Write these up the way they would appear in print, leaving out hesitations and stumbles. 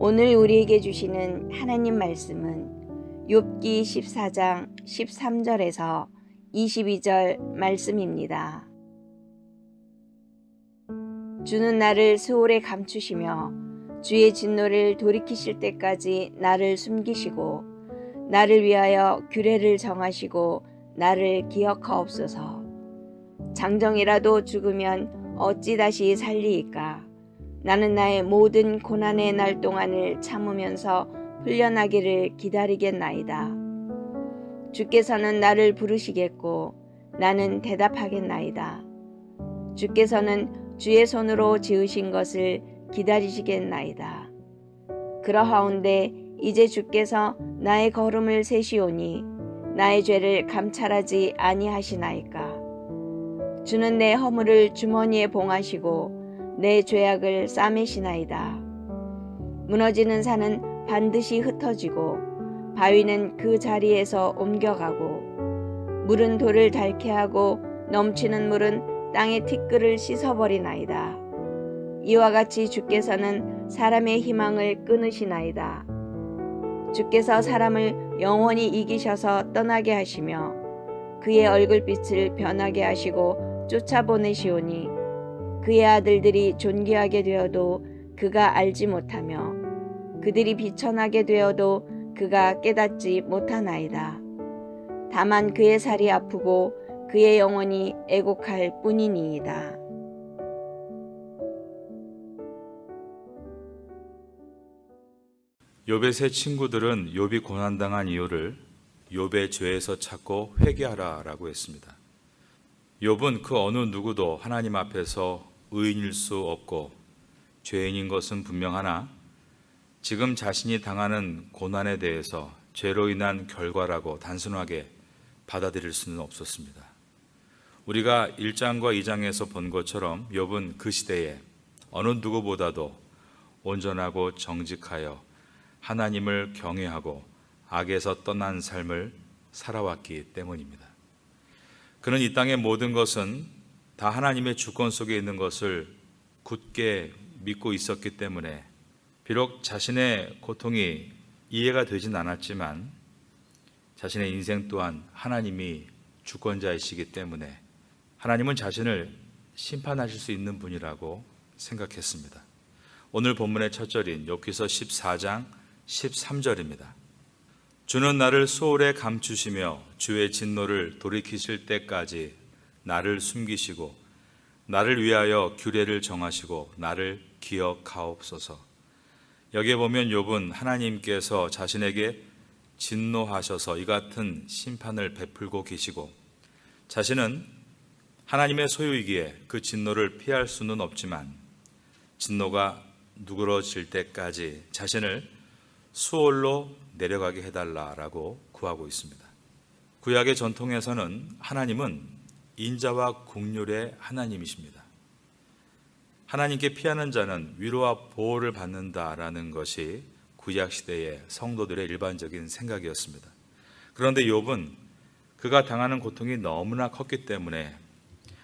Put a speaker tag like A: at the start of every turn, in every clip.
A: 오늘 우리에게 주시는 하나님 말씀은 욥기 14장 13절에서 22절 말씀입니다. 주는 나를 스올에 감추시며 주의 진노를 돌이키실 때까지 나를 숨기시고 나를 위하여 규례를 정하시고 나를 기억하옵소서. 장정이라도 죽으면 어찌 다시 살리이까? 나는 나의 모든 고난의 날 동안을 참으면서 풀려나기를 기다리겠나이다. 주께서는 나를 부르시겠고 나는 대답하겠나이다. 주께서는 주의 손으로 지으신 것을 기다리시겠나이다. 그러하온데 이제 주께서 나의 걸음을 세시오니 나의 죄를 감찰하지 아니하시나이까. 주는 내 허물을 주머니에 봉하시고 내 죄악을 싸매시나이다. 무너지는 산은 반드시 흩어지고 바위는 그 자리에서 옮겨가고 물은 돌을 닳게 하고 넘치는 물은 땅의 티끌을 씻어버리나이다. 이와 같이 주께서는 사람의 희망을 끊으시나이다. 주께서 사람을 영원히 이기셔서 떠나게 하시며 그의 얼굴빛을 변하게 하시고 쫓아보내시오니 그의 아들들이 존귀하게 되어도 그가 알지 못하며 그들이 비천하게 되어도 그가 깨닫지 못하나이다. 다만 그의 살이 아프고 그의 영혼이 애곡할 뿐이니이다.
B: 욥의 세 친구들은 욥이 고난당한 이유를 욥의 죄에서 찾고 회개하라라고 했습니다. 욥은 그 어느 누구도 하나님 앞에서 의인일 수 없고 죄인인 것은 분명하나 지금 자신이 당하는 고난에 대해서 죄로 인한 결과라고 단순하게 받아들일 수는 없었습니다. 우리가 1장과 2장에서 본 것처럼 욥은 그 시대에 어느 누구보다도 온전하고 정직하여 하나님을 경외하고 악에서 떠난 삶을 살아왔기 때문입니다. 그는 이 땅의 모든 것은 다 하나님의 주권 속에 있는 것을 굳게 믿고 있었기 때문에 비록 자신의 고통이 이해가 되진 않았지만 자신의 인생 또한 하나님이 주권자이시기 때문에 하나님은 자신을 심판하실 수 있는 분이라고 생각했습니다. 오늘 본문의 첫 절인 욥기서 14장 13절입니다. 주는 나를 소홀에 감추시며 주의 진노를 돌이키실 때까지 나를 숨기시고 나를 위하여 규례를 정하시고 나를 기억하옵소서. 여기에 보면 욥은 하나님께서 자신에게 진노하셔서 이 같은 심판을 베풀고 계시고 자신은 하나님의 소유이기에 그 진노를 피할 수는 없지만 진노가 누그러질 때까지 자신을 수월로 내려가게 해달라라고 구하고 있습니다. 구약의 전통에서는 하나님은 인자와 긍휼의 하나님이십니다. 하나님께 피하는 자는 위로와 보호를 받는다라는 것이 구약 시대의 성도들의 일반적인 생각이었습니다. 그런데 욥은 그가 당하는 고통이 너무나 컸기 때문에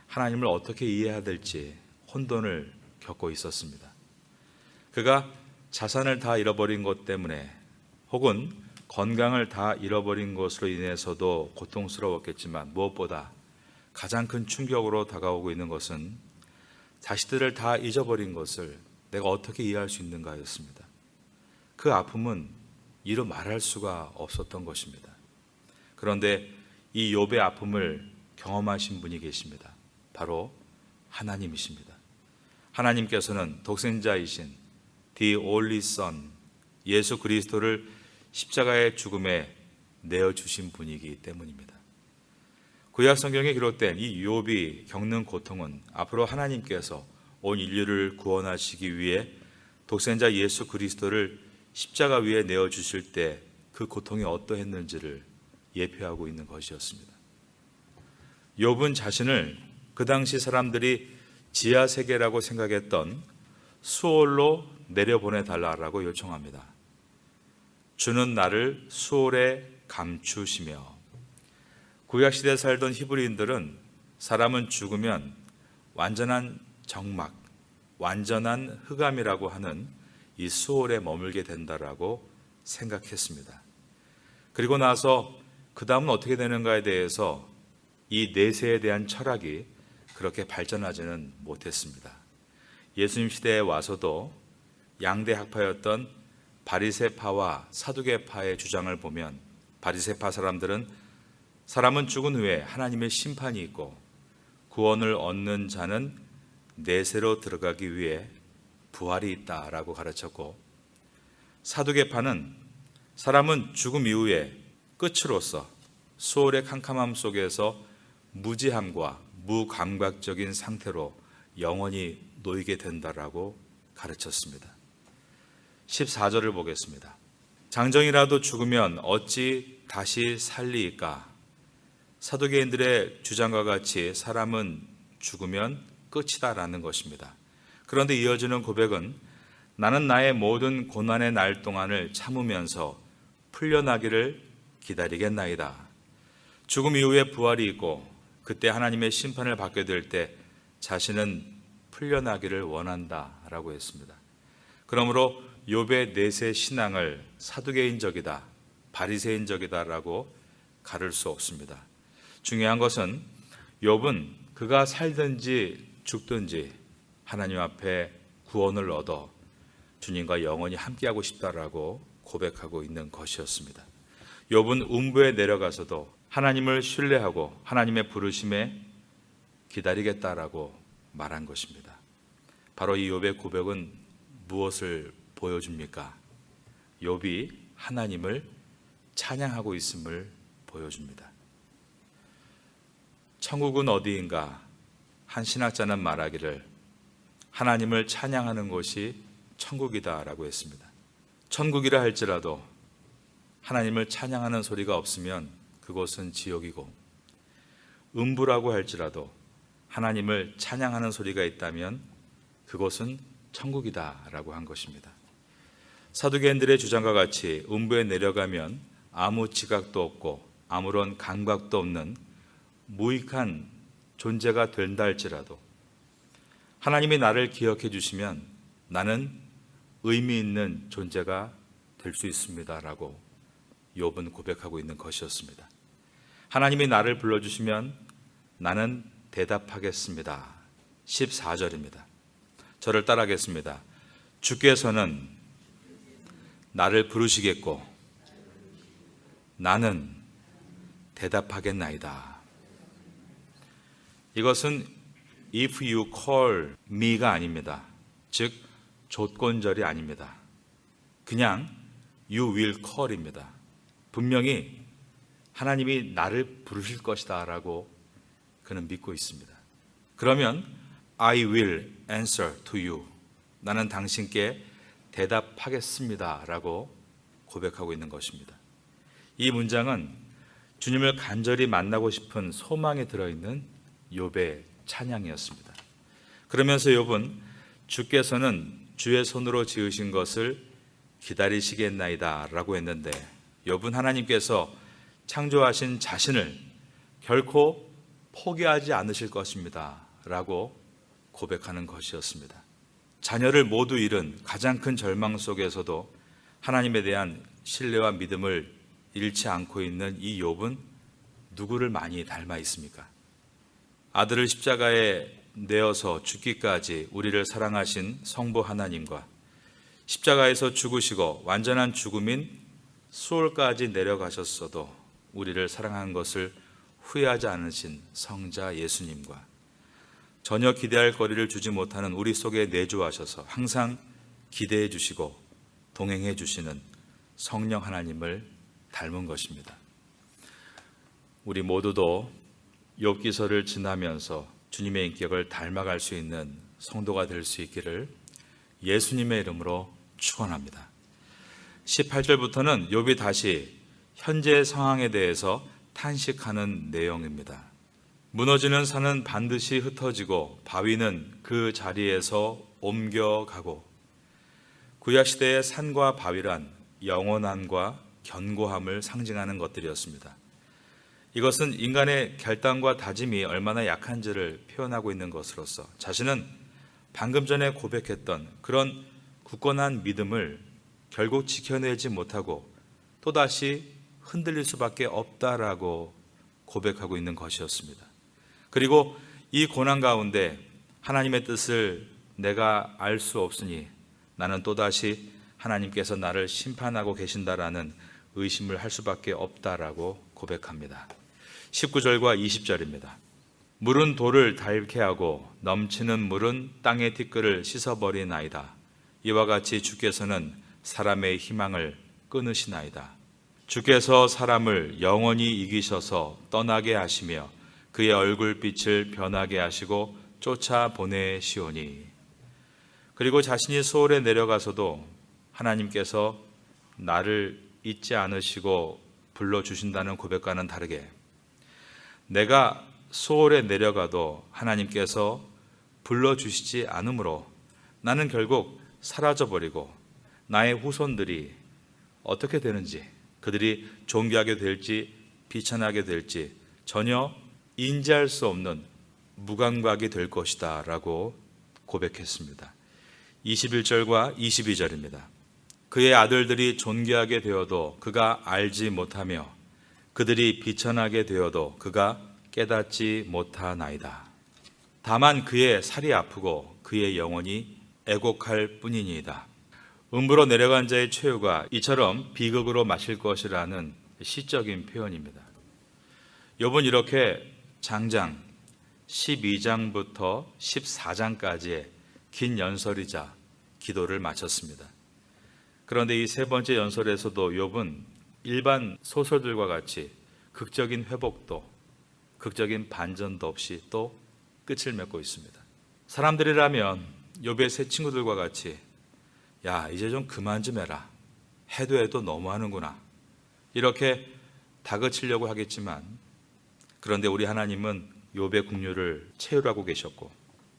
B: 하나님을 어떻게 이해해야 될지 혼돈을 겪고 있었습니다. 그가 자산을 다 잃어버린 것 때문에 혹은 건강을 다 잃어버린 것으로 인해서도 고통스러웠겠지만 무엇보다 가장 큰 충격으로 다가오고 있는 것은 자식들을 다 잊어버린 것을 내가 어떻게 이해할 수 있는가였습니다. 그 아픔은 이루 말할 수가 없었던 것입니다. 그런데 이 욥의 아픔을 경험하신 분이 계십니다. 바로 하나님이십니다. 하나님께서는 독생자이신 The Only Son 예수 그리스도를 십자가의 죽음에 내어주신 분이기 때문입니다. 구약 성경에 기록된 이 욥이 겪는 고통은 앞으로 하나님께서 온 인류를 구원하시기 위해 독생자 예수 그리스도를 십자가 위에 내어주실 때 그 고통이 어떠했는지를 예표하고 있는 것이었습니다. 욥은 자신을 그 당시 사람들이 지하세계라고 생각했던 수올로 내려보내달라고 요청합니다. 주는 나를 수올에 감추시며 구약시대에 살던 히브리인들은 사람은 죽으면 완전한 정막, 완전한 흑암이라고 하는 이 수월에 머물게 된다라고 생각했습니다. 그리고 나서 그 다음은 어떻게 되는가에 대해서 이 내세에 대한 철학이 그렇게 발전하지는 못했습니다. 예수님 시대에 와서도 양대 학파였던 바리새파와 사두개파의 주장을 보면 바리새파 사람들은 사람은 죽은 후에 하나님의 심판이 있고 구원을 얻는 자는 내세로 들어가기 위해 부활이 있다라고 가르쳤고, 사두개파는 사람은 죽음 이후에 끝으로서 수월의 캄캄함 속에서 무지함과 무감각적인 상태로 영원히 놓이게 된다라고 가르쳤습니다. 14절을 보겠습니다. 장정이라도 죽으면 어찌 다시 살리이까? 사두개인들의 주장과 같이 사람은 죽으면 끝이다라는 것입니다. 그런데 이어지는 고백은 나는 나의 모든 고난의 날 동안을 참으면서 풀려나기를 기다리겠나이다. 죽음 이후에 부활이 있고 그때 하나님의 심판을 받게 될 때 자신은 풀려나기를 원한다라고 했습니다. 그러므로 욥의 내세 신앙을 사두개인적이다, 바리새인적이다라고 가를 수 없습니다. 중요한 것은 욥은 그가 살든지 죽든지 하나님 앞에 구원을 얻어 주님과 영원히 함께하고 싶다라고 고백하고 있는 것이었습니다. 욥은 음부에 내려가서도 하나님을 신뢰하고 하나님의 부르심에 기다리겠다라고 말한 것입니다. 바로 이 욥의 고백은 무엇을 보여줍니까? 욥이 하나님을 찬양하고 있음을 보여줍니다. 천국은 어디인가? 한 신학자는 말하기를 하나님을 찬양하는 곳이 천국이다라고 했습니다. 천국이라 할지라도 하나님을 찬양하는 소리가 없으면 그곳은 지옥이고, 음부라고 할지라도 하나님을 찬양하는 소리가 있다면 그곳은 천국이다라고 한 것입니다. 사두개인들의 주장과 같이 음부에 내려가면 아무 지각도 없고 아무런 감각도 없는 무익한 존재가 된다 할지라도 하나님이 나를 기억해 주시면 나는 의미 있는 존재가 될 수 있습니다라고 욥은 고백하고 있는 것이었습니다. 하나님이 나를 불러주시면 나는 대답하겠습니다. 14절입니다. 저를 따라하겠습니다. 주께서는 나를 부르시겠고 나는 대답하겠나이다. 이것은 if you call me가 아닙니다. 즉 조건절이 아닙니다. 그냥 you will call입니다. 분명히 하나님이 나를 부르실 것이다 라고 그는 믿고 있습니다. 그러면 I will answer to you. 나는 당신께 대답하겠습니다 라고 고백하고 있는 것입니다. 이 문장은 주님을 간절히 만나고 싶은 소망이 들어있는 욥의 찬양이었습니다. 그러면서 욥은 주께서는 주의 손으로 지으신 것을 기다리시겠나이다 라고 했는데, 욥은 하나님께서 창조하신 자신을 결코 포기하지 않으실 것입니다 라고 고백하는 것이었습니다. 자녀를 모두 잃은 가장 큰 절망 속에서도 하나님에 대한 신뢰와 믿음을 잃지 않고 있는 이 욥은 누구를 많이 닮아 있습니까? 아들을 십자가에 내어서 죽기까지 우리를 사랑하신 성부 하나님과 십자가에서 죽으시고 완전한 죽음인 수월까지 내려가셨어도 우리를 사랑한 것을 후회하지 않으신 성자 예수님과 전혀 기대할 거리를 주지 못하는 우리 속에 내주하셔서 항상 기대해 주시고 동행해 주시는 성령 하나님을 닮은 것입니다. 우리 모두도 욥기서를 지나면서 주님의 인격을 닮아갈 수 있는 성도가 될 수 있기를 예수님의 이름으로 축원합니다. 18절부터는 욥이 다시 현재의 상황에 대해서 탄식하는 내용입니다. 무너지는 산은 반드시 흩어지고 바위는 그 자리에서 옮겨가고, 구약시대의 산과 바위란 영원함과 견고함을 상징하는 것들이었습니다. 이것은 인간의 결단과 다짐이 얼마나 약한지를 표현하고 있는 것으로서 자신은 방금 전에 고백했던 그런 굳건한 믿음을 결국 지켜내지 못하고 또다시 흔들릴 수밖에 없다라고 고백하고 있는 것이었습니다. 그리고 이 고난 가운데 하나님의 뜻을 내가 알 수 없으니 나는 또다시 하나님께서 나를 심판하고 계신다라는 의심을 할 수밖에 없다라고 고백합니다. 19절과 20절입니다. 물은 돌을 닳게 하고 넘치는 물은 땅의 티끌을 씻어버리나이다. 이와 같이 주께서는 사람의 희망을 끊으시나이다. 주께서 사람을 영원히 이기셔서 떠나게 하시며 그의 얼굴빛을 변하게 하시고 쫓아보내시오니. 그리고 자신이 소홀에 내려가서도 하나님께서 나를 잊지 않으시고 불러주신다는 고백과는 다르게 내가 소홀에 내려가도 하나님께서 불러주시지 않으므로 나는 결국 사라져버리고 나의 후손들이 어떻게 되는지, 그들이 존귀하게 될지 비천하게 될지 전혀 인지할 수 없는 무감각이 될 것이다 라고 고백했습니다. 21절과 22절입니다. 그의 아들들이 존귀하게 되어도 그가 알지 못하며 그들이 비천하게 되어도 그가 깨닫지 못하나이다. 다만 그의 살이 아프고 그의 영혼이 애곡할 뿐이니이다. 음부로 내려간 자의 최후가 이처럼 비극으로 마실 것이라는 시적인 표현입니다. 욥은 이렇게 장장 12장부터 14장까지의 긴 연설이자 기도를 마쳤습니다. 그런데 이 세 번째 연설에서도 욥은 일반 소설들과 같이 극적인 회복도 극적인 반전도 없이 또 끝을 맺고 있습니다. 사람들이라면 욥의 세 친구들과 같이 야 이제 좀 그만 좀 해라, 해도 너무하는구나 이렇게 다그치려고 하겠지만, 그런데 우리 하나님은 욥의 긍휼을 체휼하고 계셨고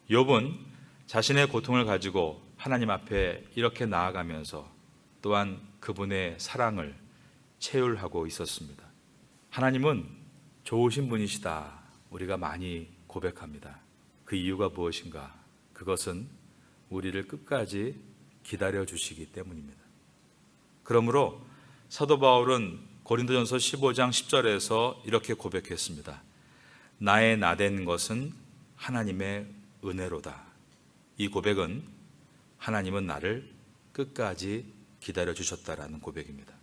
B: 욥은 자신의 고통을 가지고 하나님 앞에 이렇게 나아가면서 또한 그분의 사랑을 체휼하고 있었습니다. 하나님은 좋으신 분이시다 우리가 많이 고백합니다. 그 이유가 무엇인가? 그것은 우리를 끝까지 기다려 주시기 때문입니다. 그러므로 사도 바울은 고린도전서 15장 10절에서 이렇게 고백했습니다. 나의 나된 것은 하나님의 은혜로다. 이 고백은 하나님은 나를 끝까지 기다려 주셨다라는 고백입니다.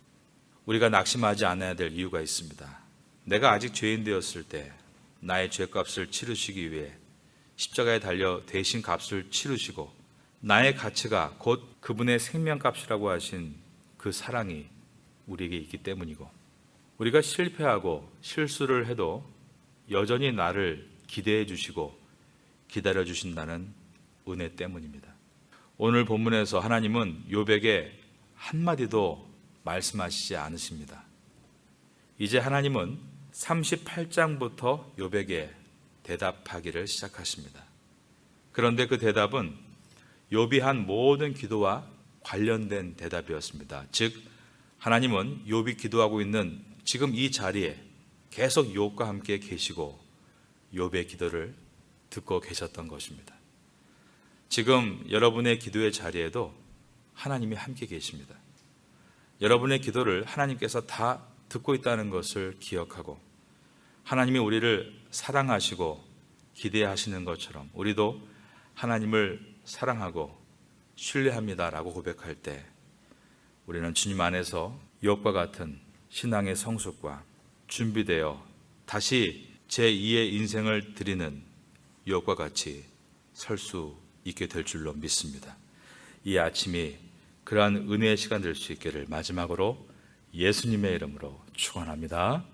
B: 우리가 낙심하지 않아야 될 이유가 있습니다. 내가 아직 죄인 되었을 때 나의 죄값을 치르시기 위해 십자가에 달려 대신 값을 치르시고 나의 가치가 곧 그분의 생명값이라고 하신 그 사랑이 우리에게 있기 때문이고, 우리가 실패하고 실수를 해도 여전히 나를 기대해 주시고 기다려 주신다는 은혜 때문입니다. 오늘 본문에서 하나님은 욥에게 한마디도 말씀하시지 않으십니다. 이제 하나님은 38장부터 욥에게 대답하기를 시작하십니다. 그런데 그 대답은 욥이 한 모든 기도와 관련된 대답이었습니다. 즉 하나님은 욥이 기도하고 있는 지금 이 자리에 계속 욥과 함께 계시고 욥의 기도를 듣고 계셨던 것입니다. 지금 여러분의 기도의 자리에도 하나님이 함께 계십니다. 여러분의 기도를 하나님께서 다 듣고 있다는 것을 기억하고 하나님이 우리를 사랑하시고 기대하시는 것처럼 우리도 하나님을 사랑하고 신뢰합니다라고 고백할 때 우리는 주님 안에서 욥과 같은 신앙의 성숙과 준비되어 다시 제2의 인생을 드리는 욥과 같이 설 수 있게 될 줄로 믿습니다. 이 아침이 그러한 은혜의 시간 될 수 있기를 마지막으로 예수님의 이름으로 축원합니다.